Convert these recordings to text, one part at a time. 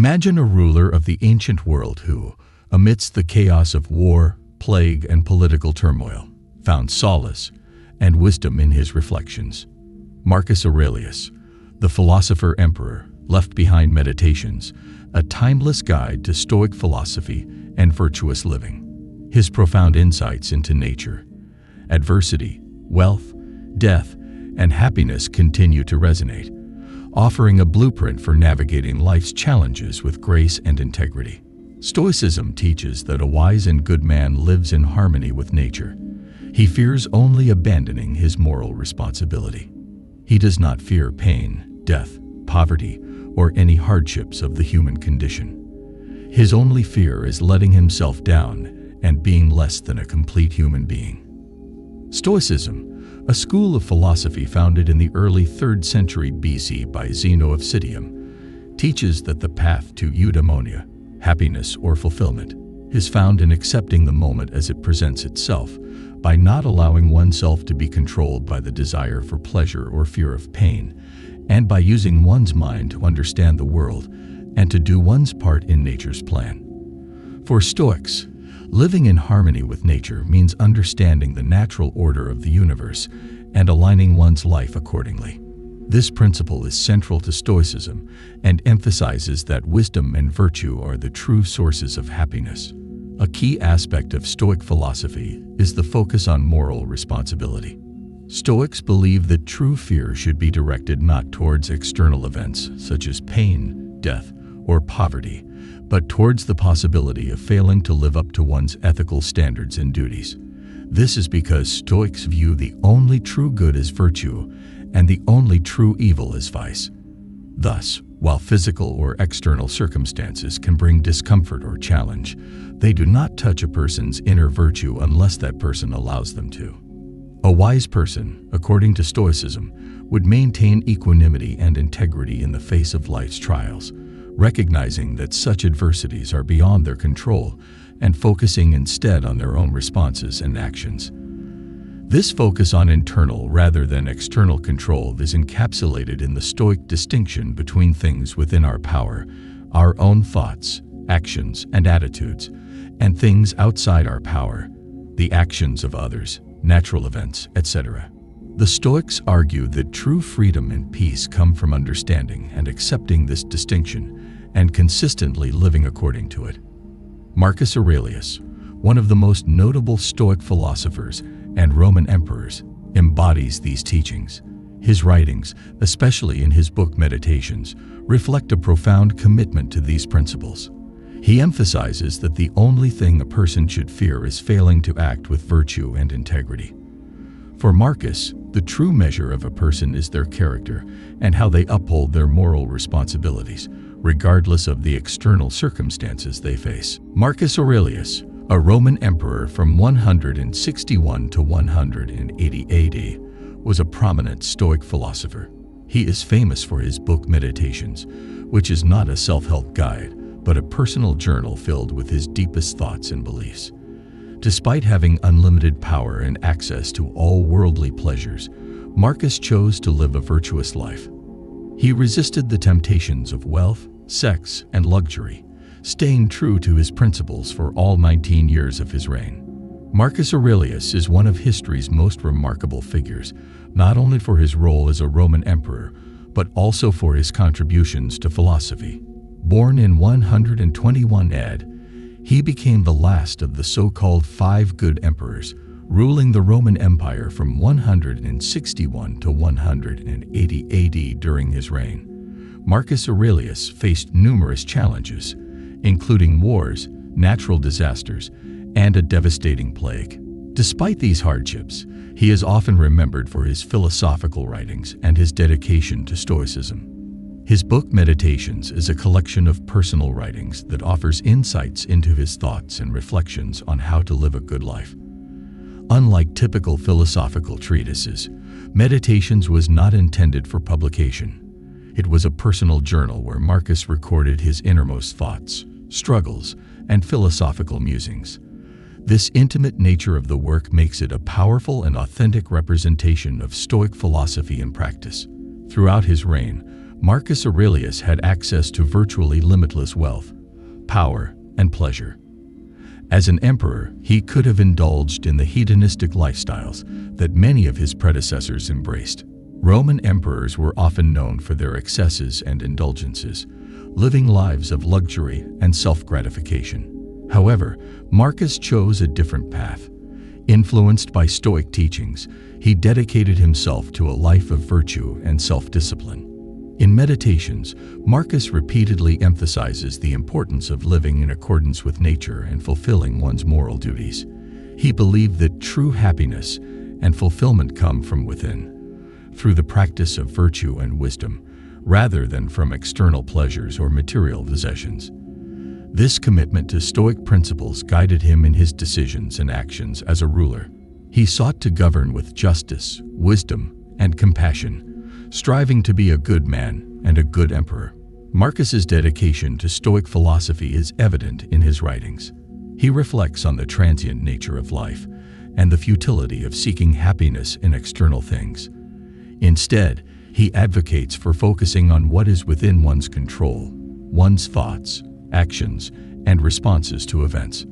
Imagine a ruler of the ancient world who, amidst the chaos of war, plague, and political turmoil, found solace and wisdom in his reflections. Marcus Aurelius, the philosopher-emperor, left behind Meditations, a timeless guide to Stoic philosophy and virtuous living. His profound insights into nature, adversity, wealth, death, and happiness continue to resonate, offering a blueprint for navigating life's challenges with grace and integrity. Stoicism teaches that a wise and good man lives in harmony with nature. He fears only abandoning his moral responsibility. He does not fear pain, death, poverty, or any hardships of the human condition. His only fear is letting himself down and being less than a complete human being. Stoicism, a school of philosophy founded in the early 3rd century BC by Zeno of Citium, teaches that the path to eudaimonia, happiness or fulfillment, is found in accepting the moment as it presents itself, by not allowing oneself to be controlled by the desire for pleasure or fear of pain, and by using one's mind to understand the world and to do one's part in nature's plan. For Stoics, living in harmony with nature means understanding the natural order of the universe and aligning one's life accordingly. This principle is central to Stoicism and emphasizes that wisdom and virtue are the true sources of happiness. A key aspect of Stoic philosophy is the focus on moral responsibility. Stoics believe that true fear should be directed not towards external events such as pain, death, or poverty, but towards the possibility of failing to live up to one's ethical standards and duties. This is because Stoics view the only true good as virtue and the only true evil as vice. Thus, while physical or external circumstances can bring discomfort or challenge, they do not touch a person's inner virtue unless that person allows them to. A wise person, according to Stoicism, would maintain equanimity and integrity in the face of life's trials, recognizing that such adversities are beyond their control and focusing instead on their own responses and actions. This focus on internal rather than external control is encapsulated in the Stoic distinction between things within our power, our own thoughts, actions, and attitudes, and things outside our power, the actions of others, natural events, etc. The Stoics argue that true freedom and peace come from understanding and accepting this distinction and consistently living according to it. Marcus Aurelius, one of the most notable Stoic philosophers and Roman emperors, embodies these teachings. His writings, especially in his book Meditations, reflect a profound commitment to these principles. He emphasizes that the only thing a person should fear is failing to act with virtue and integrity. For Marcus, the true measure of a person is their character and how they uphold their moral responsibilities, regardless of the external circumstances they face. Marcus Aurelius, a Roman emperor from 161 to 180 AD, was a prominent Stoic philosopher. He is famous for his book Meditations, which is not a self-help guide, but a personal journal filled with his deepest thoughts and beliefs. Despite having unlimited power and access to all worldly pleasures, Marcus chose to live a virtuous life. He resisted the temptations of wealth, sex, and luxury, staying true to his principles for all 19 years of his reign. Marcus Aurelius is one of history's most remarkable figures, not only for his role as a Roman emperor, but also for his contributions to philosophy. Born in 121 AD, he became the last of the so-called 5 good emperors, ruling the Roman Empire from 161 to 180 AD during his reign. Marcus Aurelius faced numerous challenges, including wars, natural disasters, and a devastating plague. Despite these hardships, he is often remembered for his philosophical writings and his dedication to Stoicism. His book Meditations is a collection of personal writings that offers insights into his thoughts and reflections on how to live a good life. Unlike typical philosophical treatises, Meditations was not intended for publication. It was a personal journal where Marcus recorded his innermost thoughts, struggles, and philosophical musings. This intimate nature of the work makes it a powerful and authentic representation of Stoic philosophy and practice. Throughout his reign, Marcus Aurelius had access to virtually limitless wealth, power, and pleasure. As an emperor, he could have indulged in the hedonistic lifestyles that many of his predecessors embraced. Roman emperors were often known for their excesses and indulgences, living lives of luxury and self-gratification. However, Marcus chose a different path. Influenced by Stoic teachings, he dedicated himself to a life of virtue and self-discipline. In Meditations, Marcus repeatedly emphasizes the importance of living in accordance with nature and fulfilling one's moral duties. He believed that true happiness and fulfillment come from within, through the practice of virtue and wisdom, rather than from external pleasures or material possessions. This commitment to Stoic principles guided him in his decisions and actions as a ruler. He sought to govern with justice, wisdom, and compassion, striving to be a good man and a good emperor. Marcus's dedication to Stoic philosophy is evident in his writings. He reflects on the transient nature of life and the futility of seeking happiness in external things. Instead, he advocates for focusing on what is within one's control, one's thoughts, actions, and responses to events.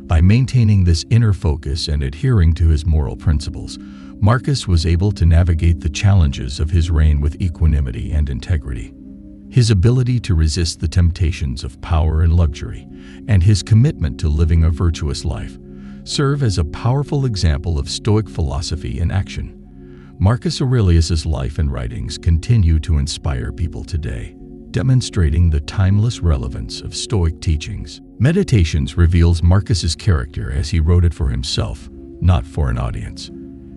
By maintaining this inner focus and adhering to his moral principles, Marcus was able to navigate the challenges of his reign with equanimity and integrity. His ability to resist the temptations of power and luxury, and his commitment to living a virtuous life, serve as a powerful example of Stoic philosophy in action. Marcus Aurelius's life and writings continue to inspire people today, demonstrating the timeless relevance of Stoic teachings. Meditations reveals Marcus's character as he wrote it for himself, not for an audience.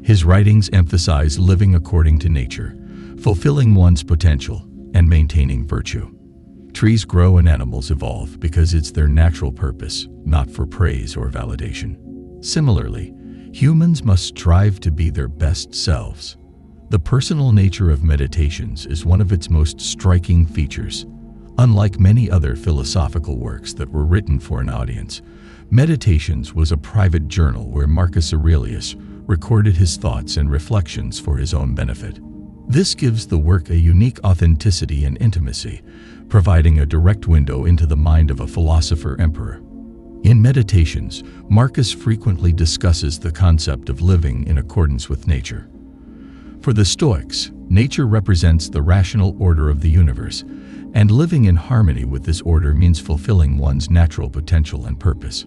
His writings emphasize living according to nature, fulfilling one's potential, and maintaining virtue. Trees grow and animals evolve because it's their natural purpose, not for praise or validation. Similarly, humans must strive to be their best selves. The personal nature of Meditations is one of its most striking features. Unlike many other philosophical works that were written for an audience, Meditations was a private journal where Marcus Aurelius recorded his thoughts and reflections for his own benefit. This gives the work a unique authenticity and intimacy, providing a direct window into the mind of a philosopher-emperor. In Meditations, Marcus frequently discusses the concept of living in accordance with nature. For the Stoics, nature represents the rational order of the universe, and living in harmony with this order means fulfilling one's natural potential and purpose.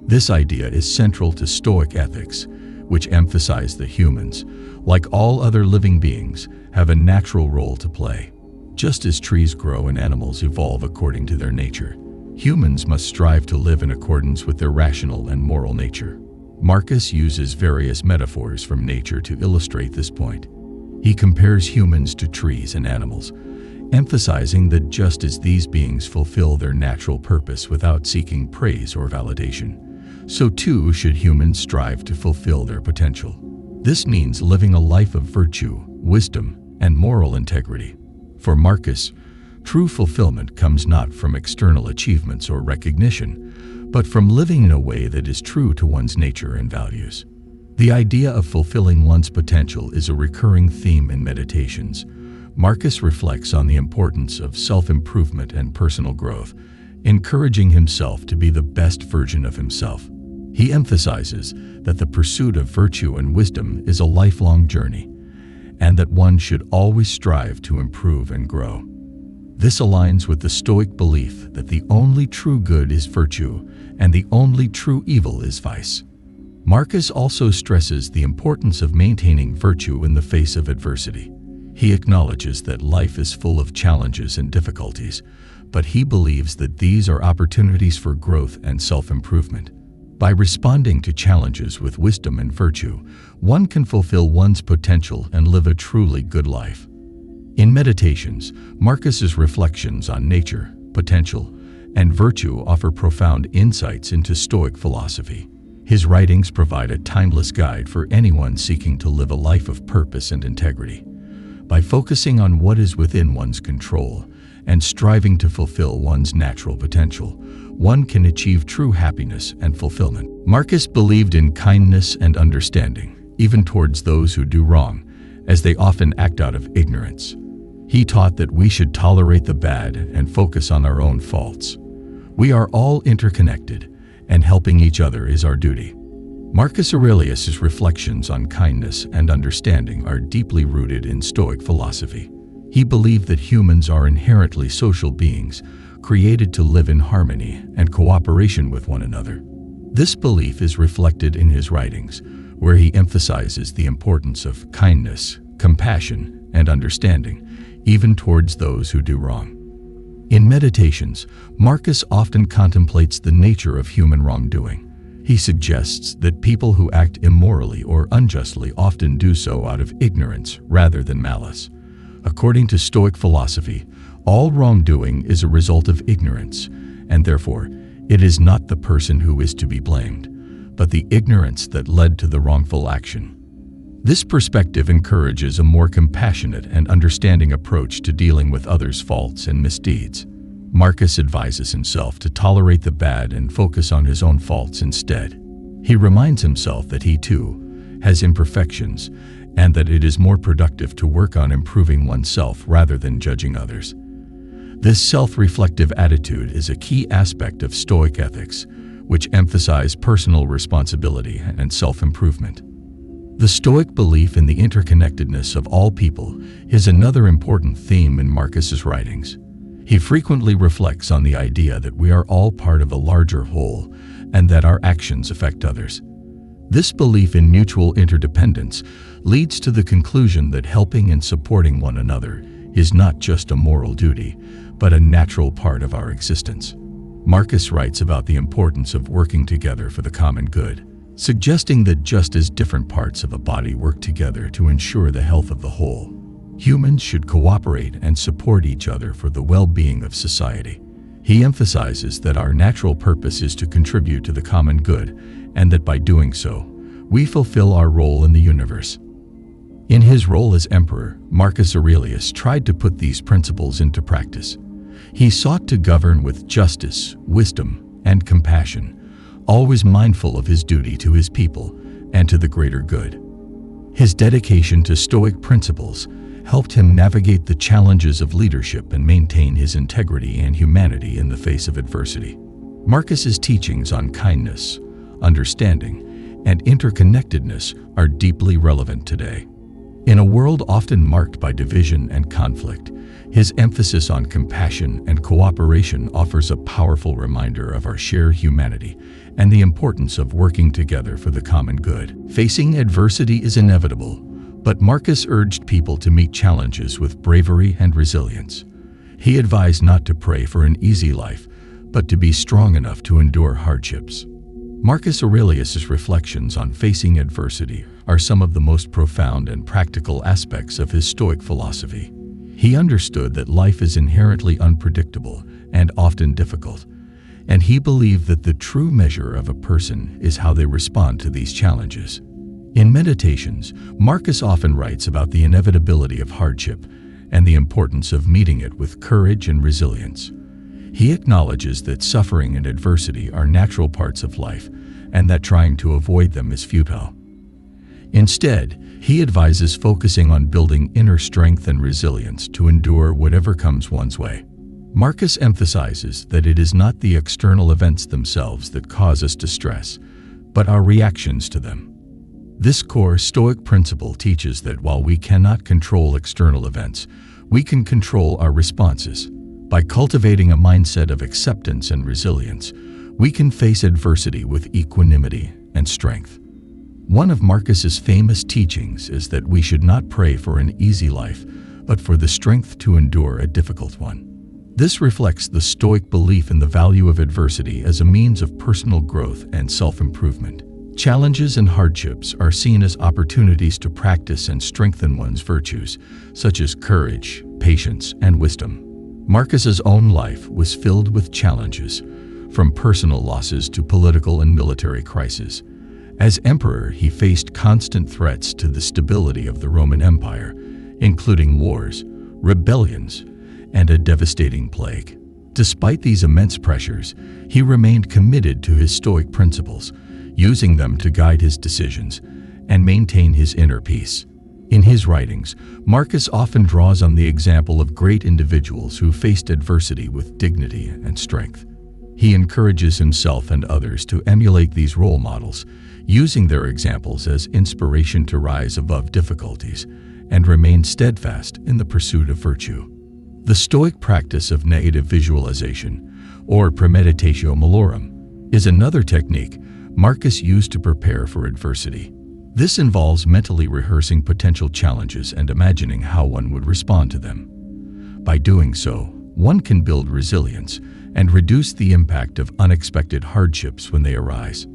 This idea is central to Stoic ethics, which emphasize that humans, like all other living beings, have a natural role to play. Just as trees grow and animals evolve according to their nature, humans must strive to live in accordance with their rational and moral nature. Marcus uses various metaphors from nature to illustrate this point. He compares humans to trees and animals, emphasizing that just as these beings fulfill their natural purpose without seeking praise or validation, so too should humans strive to fulfill their potential. This means living a life of virtue, wisdom, and moral integrity. For Marcus, true fulfillment comes not from external achievements or recognition, but from living in a way that is true to one's nature and values. The idea of fulfilling one's potential is a recurring theme in Meditations. Marcus reflects on the importance of self-improvement and personal growth, encouraging himself to be the best version of himself. He emphasizes that the pursuit of virtue and wisdom is a lifelong journey, and that one should always strive to improve and grow. This aligns with the Stoic belief that the only true good is virtue, and the only true evil is vice. Marcus also stresses the importance of maintaining virtue in the face of adversity. He acknowledges that life is full of challenges and difficulties, but he believes that these are opportunities for growth and self-improvement. By responding to challenges with wisdom and virtue, one can fulfill one's potential and live a truly good life. In Meditations, Marcus's reflections on nature, potential, and virtue offer profound insights into Stoic philosophy. His writings provide a timeless guide for anyone seeking to live a life of purpose and integrity. By focusing on what is within one's control and striving to fulfill one's natural potential, one can achieve true happiness and fulfillment. Marcus believed in kindness and understanding, even towards those who do wrong, as they often act out of ignorance. He taught that we should tolerate the bad and focus on our own faults. We are all interconnected, and helping each other is our duty. Marcus Aurelius's reflections on kindness and understanding are deeply rooted in Stoic philosophy. He believed that humans are inherently social beings, created to live in harmony and cooperation with one another. This belief is reflected in his writings, where he emphasizes the importance of kindness, compassion, and understanding, even towards those who do wrong. In Meditations, Marcus often contemplates the nature of human wrongdoing. He suggests that people who act immorally or unjustly often do so out of ignorance rather than malice. According to Stoic philosophy, all wrongdoing is a result of ignorance, and therefore, it is not the person who is to be blamed, but the ignorance that led to the wrongful action. This perspective encourages a more compassionate and understanding approach to dealing with others' faults and misdeeds. Marcus advises himself to tolerate the bad and focus on his own faults instead. He reminds himself that he, too, has imperfections, and that it is more productive to work on improving oneself rather than judging others. This self-reflective attitude is a key aspect of Stoic ethics, which emphasize personal responsibility and self-improvement. The Stoic belief in the interconnectedness of all people is another important theme in Marcus's writings. He frequently reflects on the idea that we are all part of a larger whole and that our actions affect others. This belief in mutual interdependence leads to the conclusion that helping and supporting one another is not just a moral duty, but a natural part of our existence. Marcus writes about the importance of working together for the common good, suggesting that just as different parts of a body work together to ensure the health of the whole, humans should cooperate and support each other for the well-being of society. He emphasizes that our natural purpose is to contribute to the common good, and that by doing so, we fulfill our role in the universe. In his role as emperor, Marcus Aurelius tried to put these principles into practice. He sought to govern with justice, wisdom, and compassion, always mindful of his duty to his people and to the greater good. His dedication to Stoic principles helped him navigate the challenges of leadership and maintain his integrity and humanity in the face of adversity. Marcus's teachings on kindness, understanding, and interconnectedness are deeply relevant today. In a world often marked by division and conflict, his emphasis on compassion and cooperation offers a powerful reminder of our shared humanity and the importance of working together for the common good. Facing adversity is inevitable, but Marcus urged people to meet challenges with bravery and resilience. He advised not to pray for an easy life, but to be strong enough to endure hardships. Marcus Aurelius's reflections on facing adversity are some of the most profound and practical aspects of his Stoic philosophy. He understood that life is inherently unpredictable and often difficult, and he believed that the true measure of a person is how they respond to these challenges. In Meditations, Marcus often writes about the inevitability of hardship and the importance of meeting it with courage and resilience. He acknowledges that suffering and adversity are natural parts of life and that trying to avoid them is futile. Instead, he advises focusing on building inner strength and resilience to endure whatever comes one's way. Marcus emphasizes that it is not the external events themselves that cause us distress, but our reactions to them. This core Stoic principle teaches that while we cannot control external events, we can control our responses. By cultivating a mindset of acceptance and resilience, we can face adversity with equanimity and strength. One of Marcus's famous teachings is that we should not pray for an easy life, but for the strength to endure a difficult one. This reflects the Stoic belief in the value of adversity as a means of personal growth and self-improvement. Challenges and hardships are seen as opportunities to practice and strengthen one's virtues, such as courage, patience, and wisdom. Marcus's own life was filled with challenges, from personal losses to political and military crises. As emperor, he faced constant threats to the stability of the Roman Empire, including wars, rebellions, and a devastating plague. Despite these immense pressures, he remained committed to his Stoic principles, using them to guide his decisions and maintain his inner peace. In his writings, Marcus often draws on the example of great individuals who faced adversity with dignity and strength. He encourages himself and others to emulate these role models, using their examples as inspiration to rise above difficulties and remain steadfast in the pursuit of virtue. The Stoic practice of negative visualization, or premeditatio malorum, is another technique Marcus used to prepare for adversity. This involves mentally rehearsing potential challenges and imagining how one would respond to them. By doing so, one can build resilience and reduce the impact of unexpected hardships when they arise.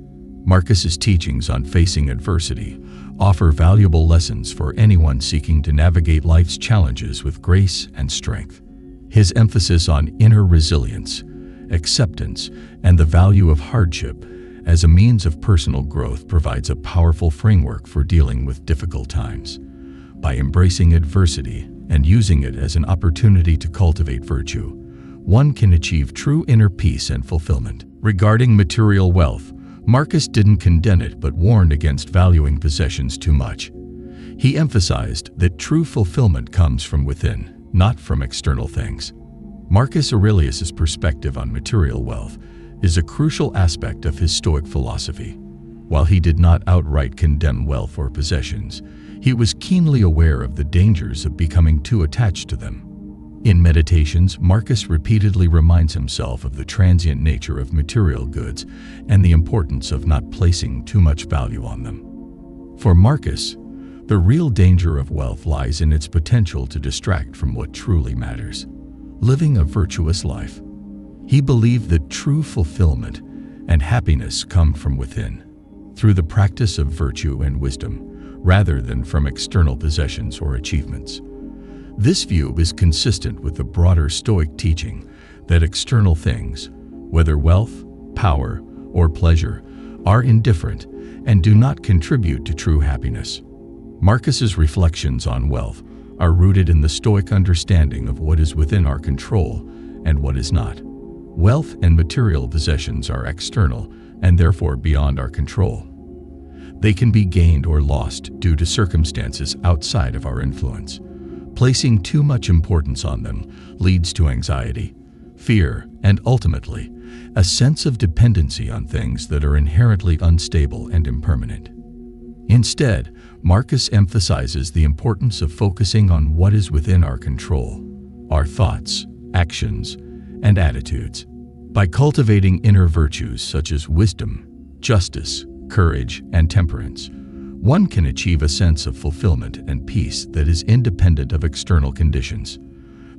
Marcus's teachings on facing adversity offer valuable lessons for anyone seeking to navigate life's challenges with grace and strength. His emphasis on inner resilience, acceptance, and the value of hardship as a means of personal growth provides a powerful framework for dealing with difficult times. By embracing adversity and using it as an opportunity to cultivate virtue, one can achieve true inner peace and fulfillment. Regarding material wealth, Marcus didn't condemn it but warned against valuing possessions too much. He emphasized that true fulfillment comes from within, not from external things. Marcus Aurelius's perspective on material wealth is a crucial aspect of his Stoic philosophy. While he did not outright condemn wealth or possessions, he was keenly aware of the dangers of becoming too attached to them. In Meditations, Marcus repeatedly reminds himself of the transient nature of material goods and the importance of not placing too much value on them. For Marcus, the real danger of wealth lies in its potential to distract from what truly matters: living a virtuous life. He believed that true fulfillment and happiness come from within, through the practice of virtue and wisdom, rather than from external possessions or achievements. This view is consistent with the broader Stoic teaching that external things, whether wealth, power, or pleasure, are indifferent and do not contribute to true happiness. Marcus's reflections on wealth are rooted in the Stoic understanding of what is within our control and what is not. Wealth and material possessions are external and therefore beyond our control. They can be gained or lost due to circumstances outside of our influence. Placing too much importance on them leads to anxiety, fear, and ultimately, a sense of dependency on things that are inherently unstable and impermanent. Instead, Marcus emphasizes the importance of focusing on what is within our control: our thoughts, actions, and attitudes. By cultivating inner virtues such as wisdom, justice, courage, and temperance, one can achieve a sense of fulfillment and peace that is independent of external conditions.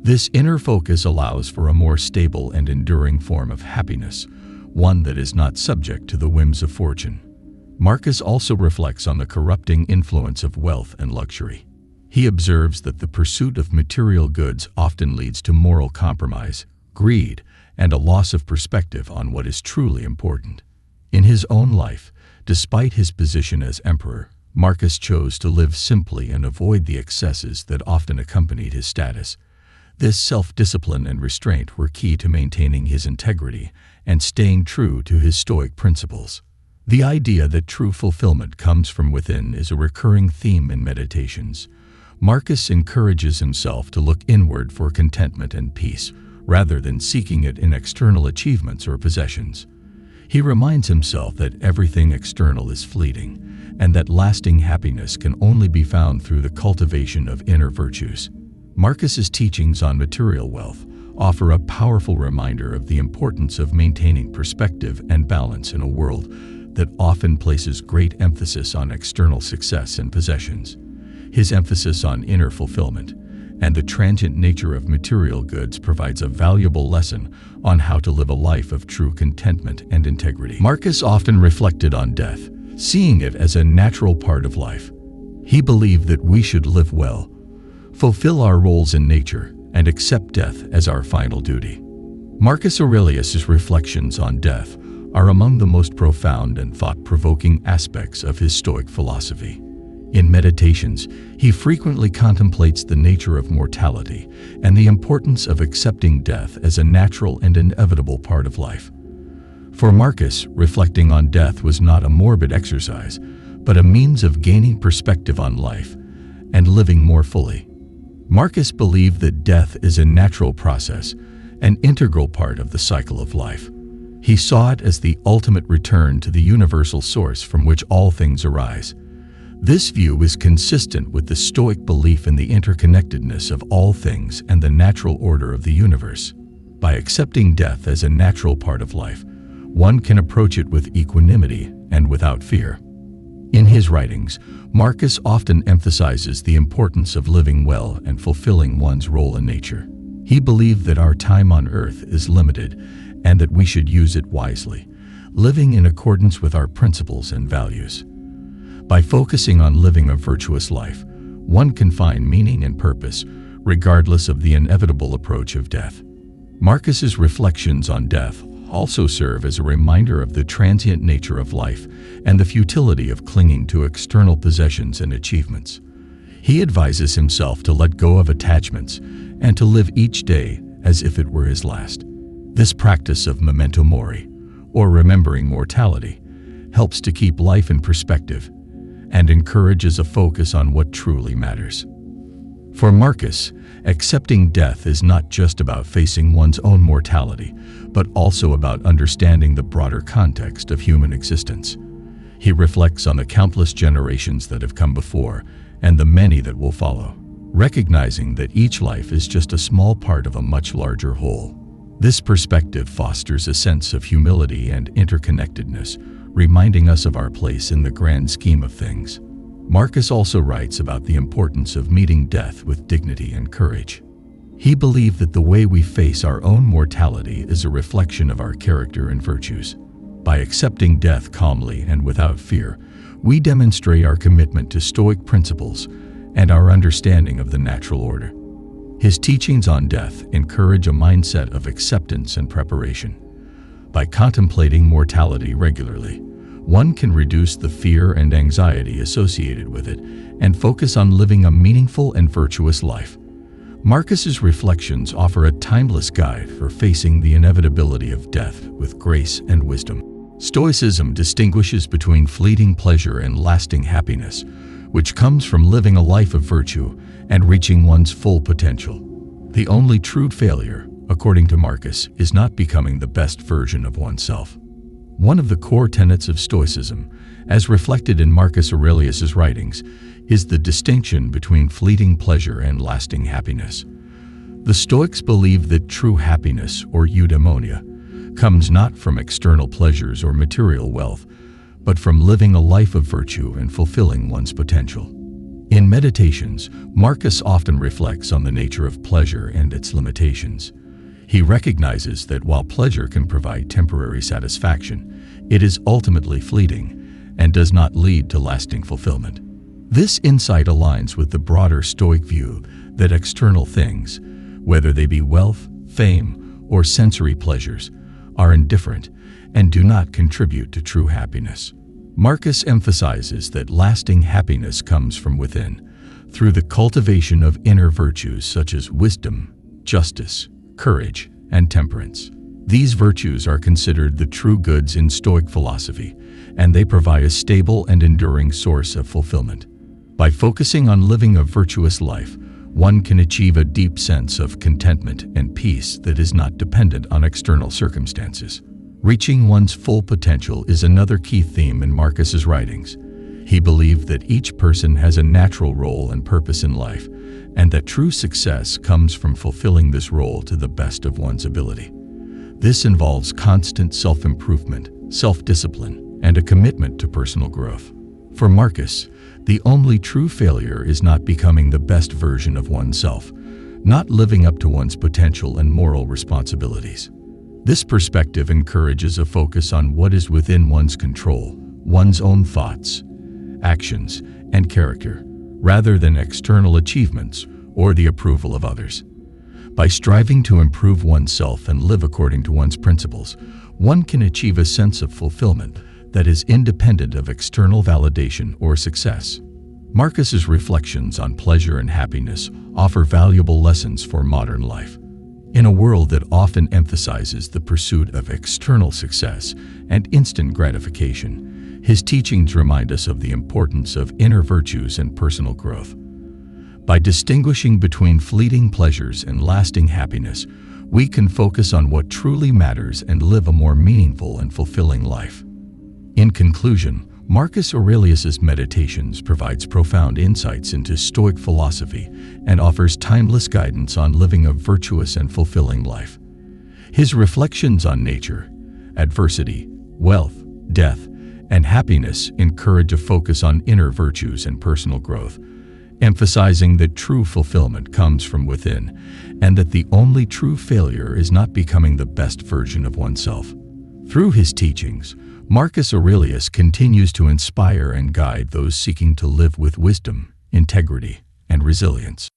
This inner focus allows for a more stable and enduring form of happiness, one that is not subject to the whims of fortune. Marcus also reflects on the corrupting influence of wealth and luxury. He observes that the pursuit of material goods often leads to moral compromise, greed, and a loss of perspective on what is truly important. In his own life, despite his position as emperor, Marcus chose to live simply and avoid the excesses that often accompanied his status. This self-discipline and restraint were key to maintaining his integrity and staying true to his Stoic principles. The idea that true fulfillment comes from within is a recurring theme in Meditations. Marcus encourages himself to look inward for contentment and peace, rather than seeking it in external achievements or possessions. He reminds himself that everything external is fleeting, and that lasting happiness can only be found through the cultivation of inner virtues. Marcus's teachings on material wealth offer a powerful reminder of the importance of maintaining perspective and balance in a world that often places great emphasis on external success and possessions. His emphasis on inner fulfillment and the transient nature of material goods provides a valuable lesson on how to live a life of true contentment and integrity. Marcus often reflected on death, seeing it as a natural part of life. He believed that we should live well, fulfill our roles in nature, and accept death as our final duty. Marcus Aurelius's reflections on death are among the most profound and thought-provoking aspects of his Stoic philosophy. In Meditations, he frequently contemplates the nature of mortality and the importance of accepting death as a natural and inevitable part of life. For Marcus, reflecting on death was not a morbid exercise, but a means of gaining perspective on life and living more fully. Marcus believed that death is a natural process, an integral part of the cycle of life. He saw it as the ultimate return to the universal source from which all things arise. This view is consistent with the Stoic belief in the interconnectedness of all things and the natural order of the universe. By accepting death as a natural part of life, one can approach it with equanimity and without fear. In his writings, Marcus often emphasizes the importance of living well and fulfilling one's role in nature. He believed that our time on earth is limited and that we should use it wisely, living in accordance with our principles and values. By focusing on living a virtuous life, one can find meaning and purpose, regardless of the inevitable approach of death. Marcus's reflections on death also serve as a reminder of the transient nature of life and the futility of clinging to external possessions and achievements. He advises himself to let go of attachments and to live each day as if it were his last. This practice of memento mori, or remembering mortality, helps to keep life in perspective and encourages a focus on what truly matters. For Marcus, accepting death is not just about facing one's own mortality, but also about understanding the broader context of human existence. He reflects on the countless generations that have come before and the many that will follow, recognizing that each life is just a small part of a much larger whole. This perspective fosters a sense of humility and interconnectedness, reminding us of our place in the grand scheme of things. Marcus also writes about the importance of meeting death with dignity and courage. He believed that the way we face our own mortality is a reflection of our character and virtues. By accepting death calmly and without fear, we demonstrate our commitment to Stoic principles and our understanding of the natural order. His teachings on death encourage a mindset of acceptance and preparation. By contemplating mortality regularly, one can reduce the fear and anxiety associated with it and focus on living a meaningful and virtuous life. Marcus's reflections offer a timeless guide for facing the inevitability of death with grace and wisdom. Stoicism distinguishes between fleeting pleasure and lasting happiness, which comes from living a life of virtue and reaching one's full potential. The only true failure, according to Marcus, is not becoming the best version of oneself. One of the core tenets of Stoicism, as reflected in Marcus Aurelius's writings, is the distinction between fleeting pleasure and lasting happiness. The Stoics believe that true happiness, or eudaimonia, comes not from external pleasures or material wealth, but from living a life of virtue and fulfilling one's potential. In Meditations, Marcus often reflects on the nature of pleasure and its limitations. He recognizes that while pleasure can provide temporary satisfaction, it is ultimately fleeting and does not lead to lasting fulfillment. This insight aligns with the broader Stoic view that external things, whether they be wealth, fame, or sensory pleasures, are indifferent and do not contribute to true happiness. Marcus emphasizes that lasting happiness comes from within, through the cultivation of inner virtues such as wisdom, justice, courage, and temperance. These virtues are considered the true goods in Stoic philosophy, and they provide a stable and enduring source of fulfillment. By focusing on living a virtuous life, one can achieve a deep sense of contentment and peace that is not dependent on external circumstances. Reaching one's full potential is another key theme in Marcus's writings. He believed that each person has a natural role and purpose in life, and that true success comes from fulfilling this role to the best of one's ability. This involves constant self-improvement, self-discipline, and a commitment to personal growth. For Marcus, the only true failure is not becoming the best version of oneself, not living up to one's potential and moral responsibilities. This perspective encourages a focus on what is within one's control, one's own thoughts, actions, and character, rather than external achievements or the approval of others. By striving to improve oneself and live according to one's principles, one can achieve a sense of fulfillment that is independent of external validation or success. Marcus's reflections on pleasure and happiness offer valuable lessons for modern life. In a world that often emphasizes the pursuit of external success and instant gratification, his teachings remind us of the importance of inner virtues and personal growth. By distinguishing between fleeting pleasures and lasting happiness, we can focus on what truly matters and live a more meaningful and fulfilling life. In conclusion, Marcus Aurelius's Meditations provides profound insights into Stoic philosophy and offers timeless guidance on living a virtuous and fulfilling life. His reflections on nature, adversity, wealth, death, and happiness encourage a focus on inner virtues and personal growth, emphasizing that true fulfillment comes from within and that the only true failure is not becoming the best version of oneself. Through his teachings, Marcus Aurelius continues to inspire and guide those seeking to live with wisdom, integrity, and resilience.